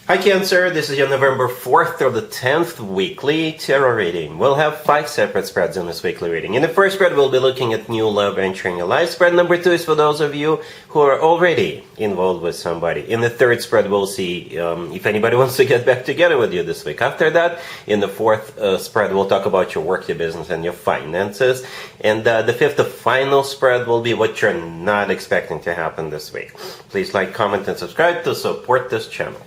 Hi Cancer, this is your November 4th through the 10th weekly tarot reading. We'll have 5 separate spreads in this weekly reading. In the first spread, we'll be looking at new love entering your life. Spread number 2 is for those of you who are already involved with somebody. In the third spread, we'll see if anybody wants to get back together with you this week. After that, in the fourth spread, we'll talk about your work, your business, and your finances. And the fifth, the final spread, will be what you're not expecting to happen this week. Please like, comment, and subscribe to support this channel.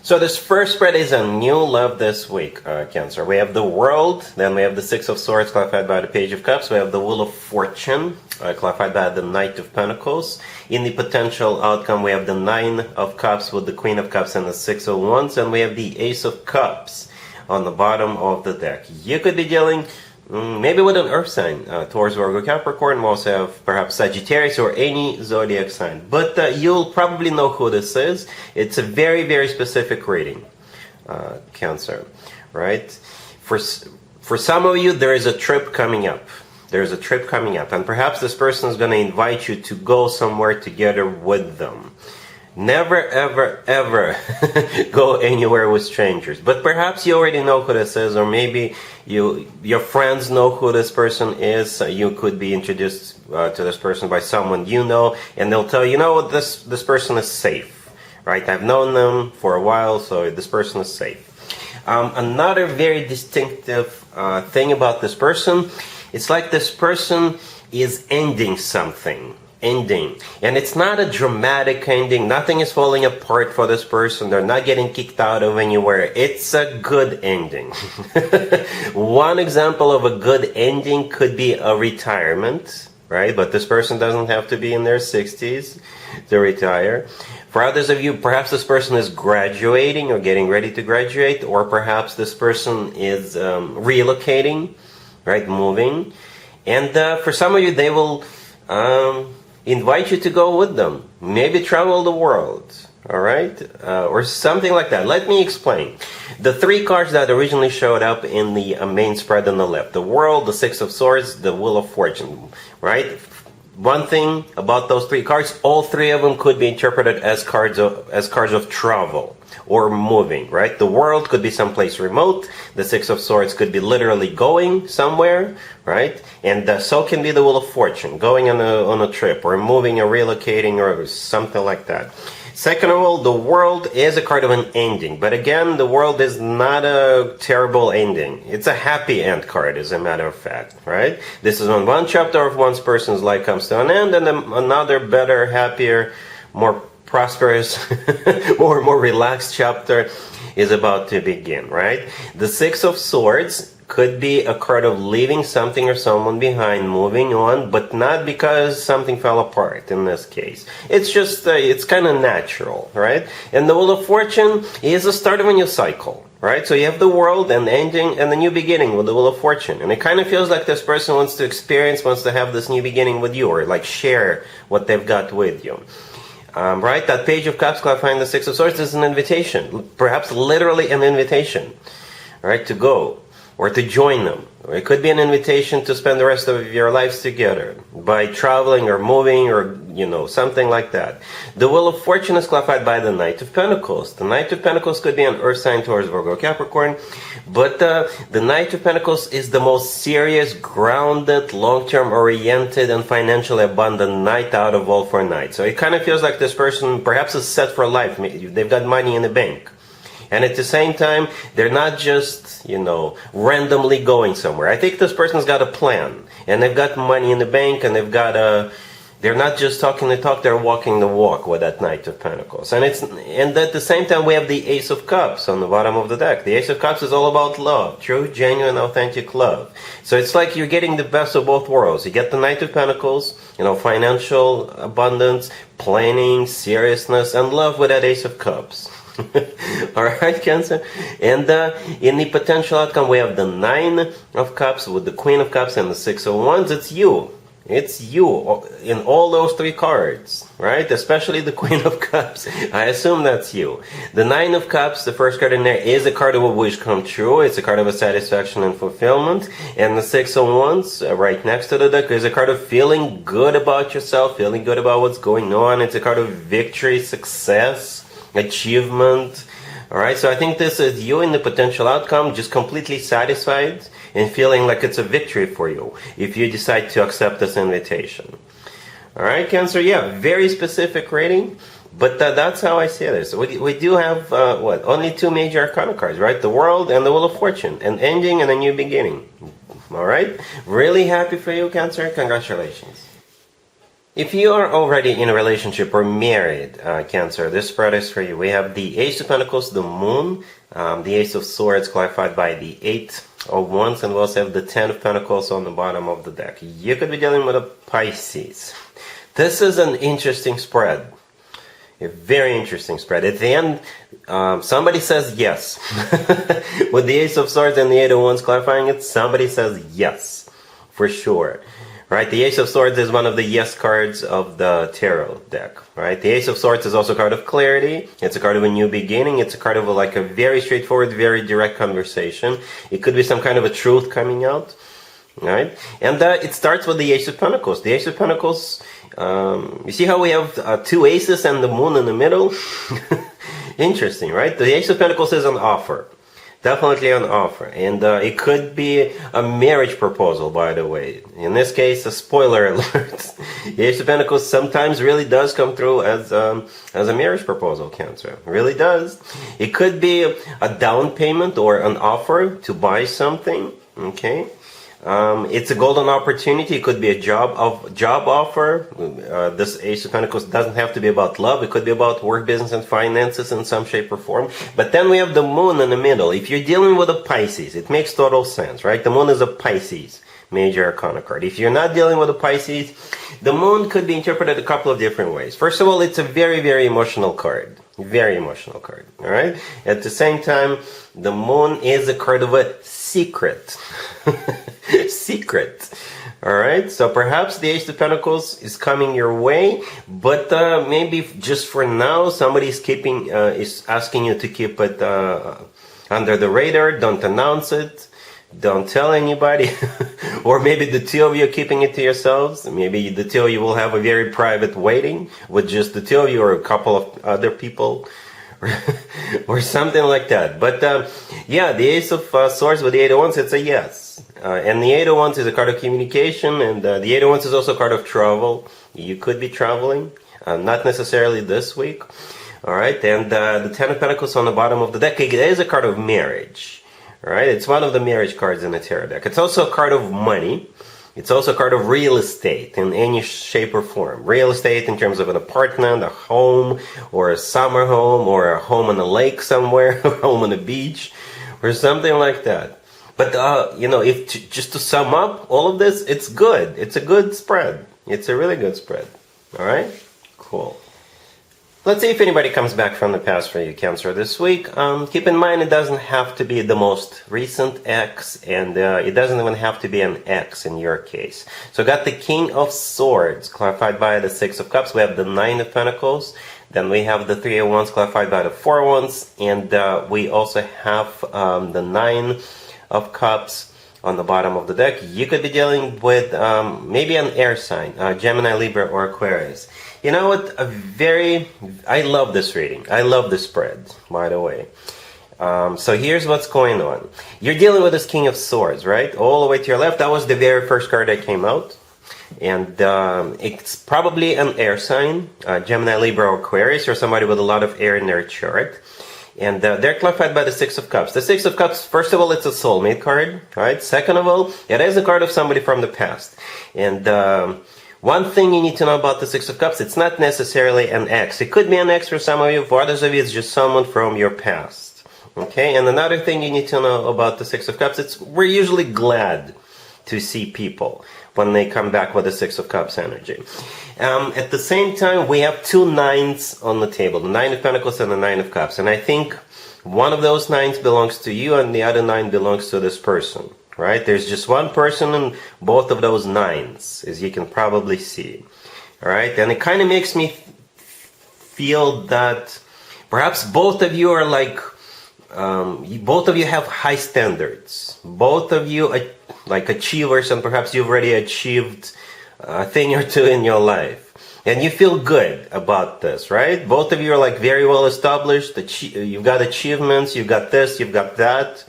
So this first spread is a new love this week, Cancer. We have the World, then we have the Six of Swords, clarified by the Page of Cups. We have the Wheel of Fortune, clarified by the Knight of Pentacles. In the potential outcome, we have the Nine of Cups with the Queen of Cups and the Six of Wands. And we have the Ace of Cups on the bottom of the deck. You could be dealing maybe with an earth sign, Taurus, Virgo, Capricorn. We also have perhaps Sagittarius or any zodiac sign. But you'll probably know who this is. It's a very, very specific reading, Cancer, right? For some of you, there is a trip coming up. There's a trip coming up. And perhaps this person is going to invite you to go somewhere together with them. Never, ever, ever go anywhere with strangers. But perhaps you already know who this is, or maybe your friends know who this person is. You could be introduced to this person by someone you know, and they'll tell you, you know what, this person is safe, right? I've known them for a while, so this person is safe. Another very distinctive thing about this person, it's like this person is ending something. And it's not a dramatic ending. Nothing is falling apart for this person. They're not getting kicked out of anywhere. It's a good ending. One example of a good ending could be a retirement, right? But this person doesn't have to be in their 60s to retire. For others of you, perhaps this person is graduating or getting ready to graduate, or perhaps this person is relocating, right? Moving. And for some of you, they will invite you to go with them. Maybe travel the world, all right? Or something like that. Let me explain. The 3 cards that originally showed up in the main spread on the left. The World, the Six of Swords, the Wheel of Fortune, right? One thing about those 3 cards, all 3 of them could be interpreted as cards of travel or moving, right? The World could be someplace remote. The Six of Swords could be literally going somewhere, right? And so can be the Wheel of Fortune, going on a trip or moving or relocating or something like that. Second of all, the World is a card of an ending. But again, the World is not a terrible ending. It's a happy end card, as a matter of fact, right? This is when one chapter of one person's life comes to an end, and then another better, happier, more prosperous, more relaxed chapter is about to begin, right? The Six of Swords could be a card of leaving something or someone behind, moving on, but not because something fell apart in this case. It's just, it's kind of natural, right? And the Wheel of Fortune is the start of a new cycle, right? So you have the World and ending and the new beginning with the Wheel of Fortune. And it kind of feels like this person wants to have this new beginning with you, or like share what they've got with you. Right? That Page of Cups clarifying the Six of Swords is an invitation, perhaps literally an invitation, right, to go or to join them. Or it could be an invitation to spend the rest of your lives together by traveling or moving or, something like that. The Wheel of Fortune is clarified by the Knight of Pentacles. The Knight of Pentacles could be an earth sign, Taurus, Virgo, Capricorn, but the Knight of Pentacles is the most serious, grounded, long-term oriented, and financially abundant knight out of all 4 knights. So it kind of feels like this person perhaps is set for life. They've got money in the bank. And at the same time, they're not just, randomly going somewhere. I think this person's got a plan. And they've got money in the bank, and they're not just talking the talk, they're walking the walk with that Knight of Pentacles. And at the same time, we have the Ace of Cups on the bottom of the deck. The Ace of Cups is all about love. True, genuine, authentic love. So it's like you're getting the best of both worlds. You get the Knight of Pentacles, financial abundance, planning, seriousness, and love with that Ace of Cups. Alright, Cancer? And in the potential outcome, we have the Nine of Cups with the Queen of Cups and the Six of Wands. It's you. It's you in all those 3 cards, right? Especially the Queen of Cups. I assume that's you. The Nine of Cups, the first card in there, is a card of a wish come true. It's a card of a satisfaction and fulfillment. And the Six of Wands, right next to the deck, is a card of feeling good about yourself, feeling good about what's going on. It's a card of victory, success, achievement, All right, so I think this is you in the potential outcome, just completely satisfied and feeling like it's a victory for you if you decide to accept this invitation. All right, Cancer, yeah, very specific rating, but that's how I see this. We do have, only two major arcana cards, right? The World and the Wheel of Fortune, an ending and a new beginning. All right, really happy for you, Cancer. Congratulations. If you are already in a relationship or married, Cancer, this spread is for you. We have the Ace of Pentacles, the Moon, the Ace of Swords clarified by the Eight of Wands, and we also have the Ten of Pentacles on the bottom of the deck. You could be dealing with a Pisces. This is an interesting spread. A very interesting spread. At the end, somebody says yes. With the Ace of Swords and the Eight of Wands clarifying it, somebody says yes, for sure. Right, the Ace of Swords is one of the yes cards of the tarot deck. Right, the Ace of Swords is also a card of clarity. It's a card of a new beginning. It's a card of a very straightforward, very direct conversation. It could be some kind of a truth coming out. Right, and it starts with the Ace of Pentacles. The Ace of Pentacles. You see how we have two aces and the moon in the middle? Interesting, right? The Ace of Pentacles is an offer. Definitely an offer. And it could be a marriage proposal, by the way. In this case, a spoiler alert. The Ace of Pentacles sometimes really does come through as a marriage proposal, Cancer. It really does. It could be a down payment or an offer to buy something. Okay. It's a golden opportunity. It could be a job offer. This Ace of Pentacles doesn't have to be about love. It could be about work, business, and finances in some shape or form. But then we have the Moon in the middle. If you're dealing with a Pisces, it makes total sense, right? The Moon is a Pisces major arcana card. If you're not dealing with a Pisces, the Moon could be interpreted a couple of different ways. First of all, it's a very, very emotional card. Very emotional card. All right. At the same time, the Moon is a card of a secret. Secret. All right. So perhaps the Ace of Pentacles is coming your way, but maybe just for now, somebody's is asking you to keep it under the radar. Don't announce it. Don't tell anybody. Or maybe the two of you are keeping it to yourselves. Maybe the two of you will have a very private wedding with just the two of you or a couple of other people. Or something like that. But yeah, the Ace of Swords with the Eight of Wands, it's a yes. And the Eight of Wands is a card of communication, and the Eight of Wands is also a card of travel. You could be traveling, not necessarily this week. All right, and the Ten of Pentacles on the bottom of the deck, it is a card of marriage. All right, it's one of the marriage cards in the tarot deck. It's also a card of money. It's also a card of real estate in any shape or form. Real estate in terms of an apartment, a home, or a summer home, or a home on a lake somewhere, a home on a beach, or something like that. But, just to sum up all of this, it's good. It's a good spread. It's a really good spread. All right? Cool. Let's see if anybody comes back from the past for you, Cancer, this week. Keep in mind, it doesn't have to be the most recent ex, and it doesn't even have to be an ex in your case. So I got the King of Swords, clarified by the Six of Cups. We have the Nine of Pentacles. Then we have the Three of Wands, clarified by the Four of Wands. And we also have the Nine of Cups on the bottom of the deck. You could be dealing with maybe an air sign, Gemini, Libra, or Aquarius. You know what? I love this reading. I love the spread, by the way. So here's what's going on. You're dealing with this King of Swords, right? All the way to your left. That was the very first card that came out. And it's probably an air sign, Gemini, Libra, or Aquarius, or somebody with a lot of air in their chart. And they're clarified by the Six of Cups. The Six of Cups, first of all, it's a soulmate card, right? Second of all, it is a card of somebody from the past. And one thing you need to know about the Six of Cups, it's not necessarily an ex. It could be an ex for some of you. For others of you, it's just someone from your past. Okay? And another thing you need to know about the Six of Cups, we're usually glad to see people when they come back with the Six of Cups energy. At the same time, we have two nines on the table, the Nine of Pentacles and the Nine of Cups. And I think one of those nines belongs to you and the other nine belongs to this person. Right? There's just one person in both of those nines, as you can probably see. All right? And it kind of makes me feel that perhaps both of you are both of you have high standards. Both of you are like achievers, and perhaps you've already achieved a thing or two in your life. And you feel good about this, right? Both of you are like very well established. You've got achievements, you've got this, you've got that,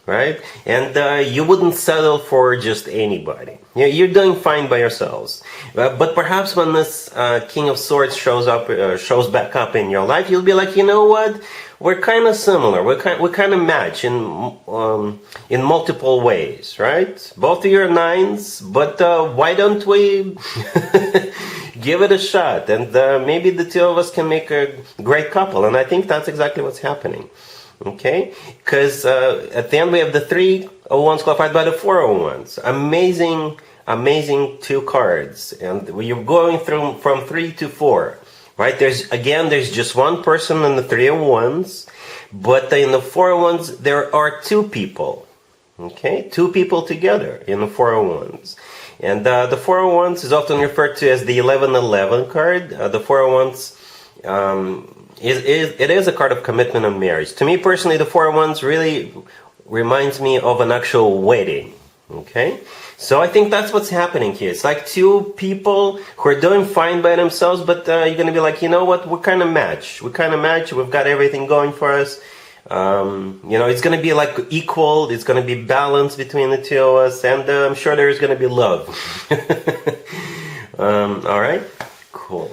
right? And you wouldn't settle for just anybody. You're doing fine by yourselves. But perhaps when this King of Swords shows back up in your life, you'll be like, you know what? We're kind of similar. We kind of match in multiple ways, right? Both of you are nines, but why don't we give it a shot? And maybe the two of us can make a great couple. And I think that's exactly what's happening. Okay? Because at the end we have the 301s clarified by the 401s. Amazing two cards. And you're going through from 3 to 4. Right? There's just one person in the 301s, but in the 401s there are two people. Okay? Two people together in the 401s. And the 401s is often referred to as the 1111 card. The 401s it is a card of commitment and marriage. To me personally, the 401s really reminds me of an actual wedding. Okay? So I think that's what's happening here. It's like two people who are doing fine by themselves, but you're going to be like, you know what, we kind of match. We've got everything going for us. It's going to be like equal. It's going to be balanced between the two of us, and I'm sure there's going to be love. All right? Cool.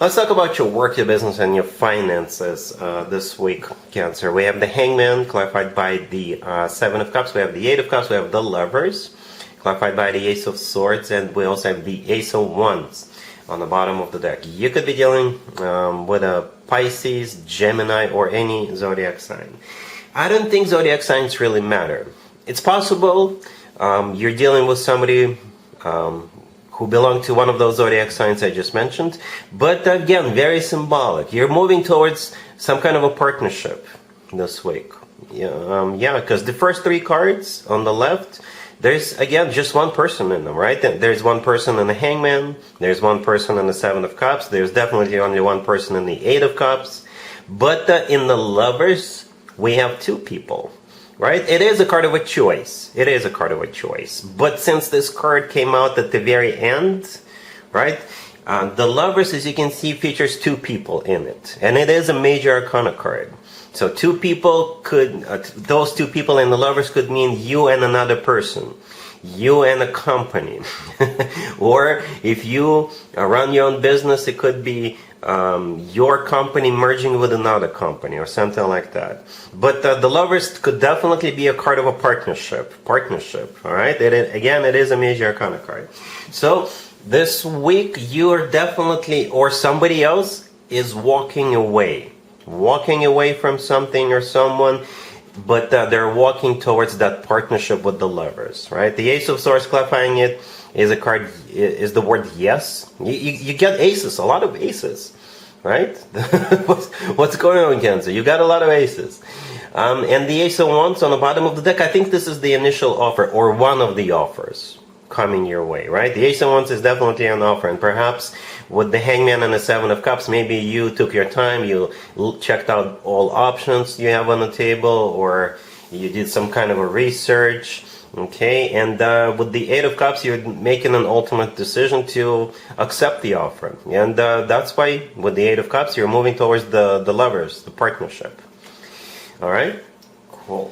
Let's talk about your work, your business, and your finances this week, Cancer. We have the Hangman, clarified by the 7 of Cups. We have the 8 of Cups. We have the Lovers, clarified by the Ace of Swords. And we also have the Ace of Wands on the bottom of the deck. You could be dealing with a Pisces, Gemini, or any Zodiac sign. I don't think Zodiac signs really matter. It's possible you're dealing with somebody who belong to one of those Zodiac signs I just mentioned. But again, very symbolic. You're moving towards some kind of a partnership this week. Because the first 3 cards on the left, there's, again, just one person in them, right? There's one person in the Hangman. There's one person in the 7 of Cups. There's definitely only one person in the 8 of Cups. But in the Lovers, we have 2 people. Right? It is a card of a choice. But since this card came out at the very end, right? The Lovers, as you can see, features 2 people in it. And it is a major arcana card. So 2 people those 2 people in the Lovers could mean you and another person. You and a company. Or if you run your own business, it could be your company merging with another company or something like that. But the Lovers could definitely be a card of a partnership. All right? It is a major arcana card. So this week you're definitely, or somebody else is walking away from something or someone, but they're walking towards that partnership with the Lovers, right? The Ace of Swords, clarifying it, is a card, is the word yes. You get aces, a lot of aces, right? What's going on, Cancer? You got a lot of aces. And the Ace of Wands on the bottom of the deck, I think this is the initial offer, or one of the offers coming your way, right? The Ace of Wands is definitely an offer, and perhaps with the Hangman and the 7 of Cups, maybe you took your time, you checked out all options you have on the table, or you did some kind of a research, okay? And with the 8 of Cups, you're making an ultimate decision to accept the offer. And that's why with the 8 of Cups, you're moving towards the Lovers, the partnership. All right? Cool.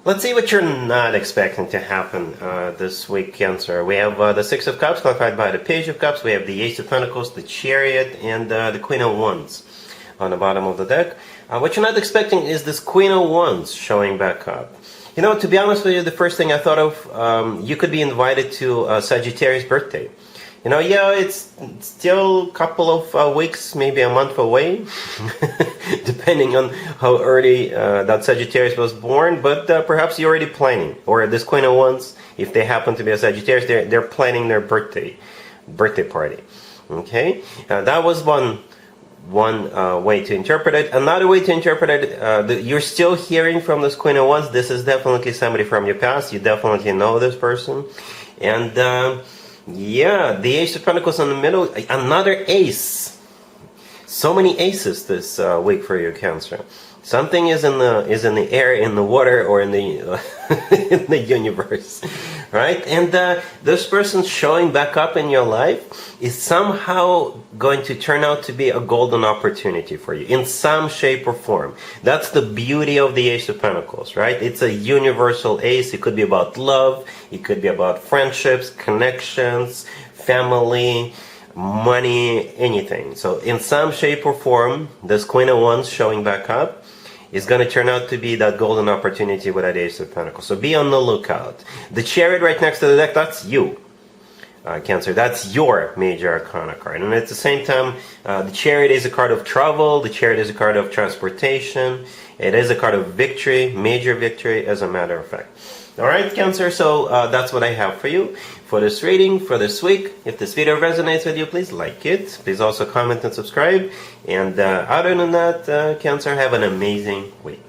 Let's see what you're not expecting to happen this week, Cancer. We have the 6 of Cups, clarified by the Page of Cups. We have the Ace of Pentacles, the Chariot, and the Queen of Wands on the bottom of the deck. What you're not expecting is this Queen of Wands showing back up. You know, to be honest with you, the first thing I thought of, you could be invited to Sagittarius' birthday. You know, yeah, it's still a couple of weeks, maybe a month away, depending on how early that Sagittarius was born, but perhaps you're already planning. Or this Queen of Wands, if they happen to be a Sagittarius, they're planning their birthday party. Okay? That was one way to interpret it. Another way to interpret it, you're still hearing from this Queen of Wands. This is definitely somebody from your past. You definitely know this person. And yeah, the Ace of Pentacles in the middle, another ace. So many aces this week for you, Cancer. Something is in the air, in the water, or in the in the universe, right? And this person showing back up in your life is somehow going to turn out to be a golden opportunity for you in some shape or form. That's the beauty of the Ace of Pentacles, right? It's a universal ace. It could be about love. It could be about friendships, connections, family, money, anything. So in some shape or form, this Queen of Wands showing back up is going to turn out to be that golden opportunity with that Ace of Pentacles. So be on the lookout. The Chariot right next to the deck, that's you, Cancer. That's your major arcana card. And at the same time, the Chariot is a card of travel. The Chariot is a card of transportation. It is a card of victory, major victory, as a matter of fact. All right, Cancer, so that's what I have for you for this reading for this week. If this video resonates with you, please like it. Please also comment and subscribe. And other than that, Cancer, have an amazing week.